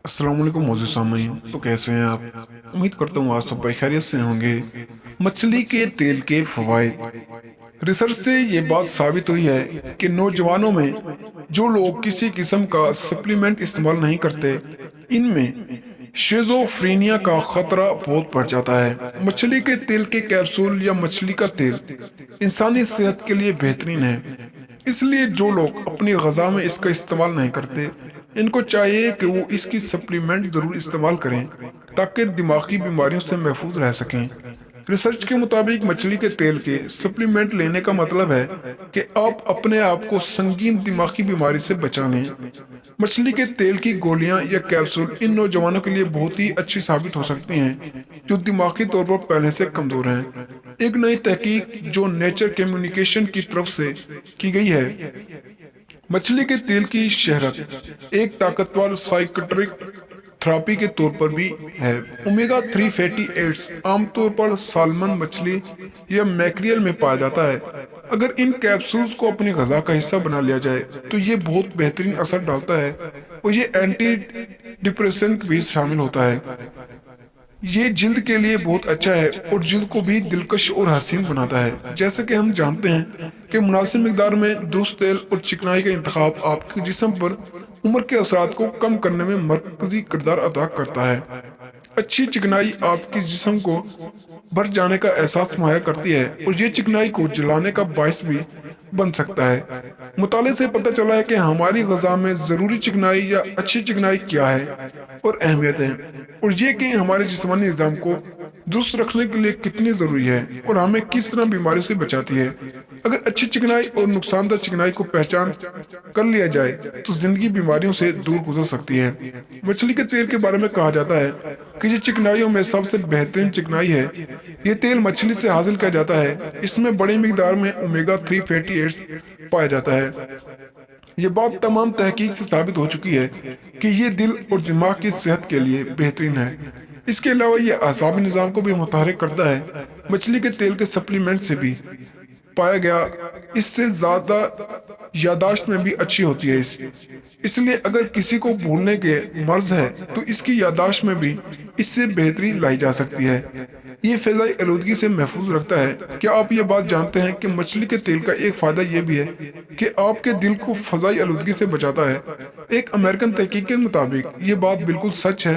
अस्सलाम वालेकुम मोज़े सामीन। तो कैसे हैं आप? उम्मीद करता हूँ आज सब भाई खैरियत से होंगे। मछली के तेल के फवाइद। रिसर्च से ये बात साबित हुई है कि नौजवानों में जो लोग किसी किस्म का सप्लीमेंट इस्तेमाल नहीं करते, इनमें शिजोफ्रेनिया का खतरा बहुत बढ़ जाता है। मछली के तेल के कैप्सूल या मछली का तेल इंसानी सेहत के लिए बेहतरीन है। इसलिए जो लोग अपनी गजा में इसका इस्तेमाल नहीं करते, इनको चाहिए कि वो इसकी सप्लीमेंट जरूर इस्तेमाल करें ताकि दिमागी बीमारियों से महफूज रह सकें। रिसर्च के मुताबिक मछली के तेल के सप्लीमेंट लेने का मतलब है कि आप अपने आप को संगीन दिमागी बीमारी से बचा लें। मछली के तेल की गोलियां या कैप्सूल इन नौजवानों के लिए बहुत ही अच्छी साबित हो सकती हैं जो दिमागी तौर पर पहले से कमजोर हैं। एक नई तहकीक जो नेचर कम्युनिकेशन की तरफ से की गई है, मछली के तेल की शहरत एक ताकतवर साइकेट्रिक थेरेपी के तौर पर भी है। ओमेगा 3 फैटी एसिड्स आमतौर पर सालमन मछली या मैक्रियल में पाया जाता है। अगर इन कैप्सूल्स को अपनी गजा का हिस्सा बना लिया जाए तो ये बहुत बेहतरीन असर डालता है और ये एंटी डिप्रेसेंट भी शामिल होता है। ये जिल्द के लिए बहुत अच्छा है और जिल्द को भी दिलकश और हसीन बनाता है। जैसे कि हम जानते हैं कि मुनासिब मिकदार में दुष्ट तेल और चिकनाई का इंतखाब आपके जिस्म पर उम्र के असरात को कम करने में मरकजी किरदार अदा करता है। अच्छी चिकनाई आपके जिस्म को भर जाने का एहसास मुहैया करती है और ये चिकनाई को जलाने का बायस भी बन सकता है। मुताले से पता चला है कि हमारी गजा में जरूरी चिकनाई या अच्छी चिकनाई क्या है और अहमियत है, और ये कि हमारे जिस्मानी निज़ाम को दुरुस्त रखने के लिए कितनी जरूरी है और हमें किस तरह बीमारी से बचाती है। अगर अच्छी चिकनाई और नुकसानदार चिकनाई को पहचान कर लिया जाए तो जिंदगी बीमारियों से दूर गुजर सकती है। मछली के तेल के बारे में कहा जाता है कि ये चिकनाइयों में सबसे बेहतरीन चिकनाई है। ये तेल मछली से हासिल किया जाता है। इसमें बड़ी मिकदार में ओमेगा 3 फैटी एसिड्स पाया जाता है। ये बात तमाम तहकीक से साबित हो चुकी है कि ये दिल और दिमाग की सेहत के लिए बेहतरीन है। इसके अलावा ये आसाबी निज़ाम को भी मुतहरिक करता है। मछली के तेल के सप्लीमेंट से भी पाया गया इससे ज्यादा यादाश्त में भी अच्छी होती है। इसलिए अगर किसी को भूलने के मर्ज है तो इसकी यादाश्त में भी इससे बेहतरी लाई जा सकती है। ये फ़िज़ाई आलूदगी से महफूज रखता है। क्या आप ये बात जानते हैं कि मछली के तेल का एक फायदा ये भी है कि आपके दिल को फ़िज़ाई आलूदगी से बचाता है। एक अमेरिकन तहकीक के मुताबिक ये बात बिल्कुल सच है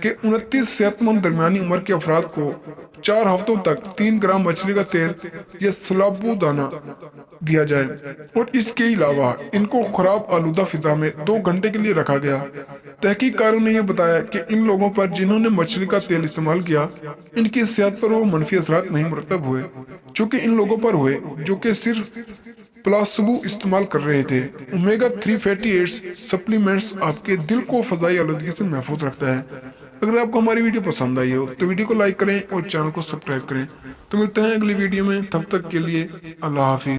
कि 29 सेहतमंद दरमियानी उम्र के अफराद को 4 हफ्तों तक 3 ग्राम मछली का तेल या साबूदाना दिया जाए और इसके अलावा इनको खराब आलूदा फिजा में 2 घंटे के लिए रखा गया। तहकीककारों ने यह बताया कि इन लोगों पर जिन्होंने मछली का तेल इस्तेमाल किया, इनकी सेहत पर वो मनफी असरात नहीं मुरतब हुए जो कि इन लोगों पर हुए जो कि सिर्फ प्लासबो इस्तेमाल कर रहे थे। ओमेगा 3 फैटी एसिड्स सप्लीमेंट्स आपके दिल को फजाई आलूदगी से महफूज रखता है। अगर आपको हमारी वीडियो पसंद आई हो तो वीडियो को लाइक करें और चैनल को सब्सक्राइब करें। तो मिलते हैं अगली वीडियो में, तब तक के लिए अल्लाह हाफिज।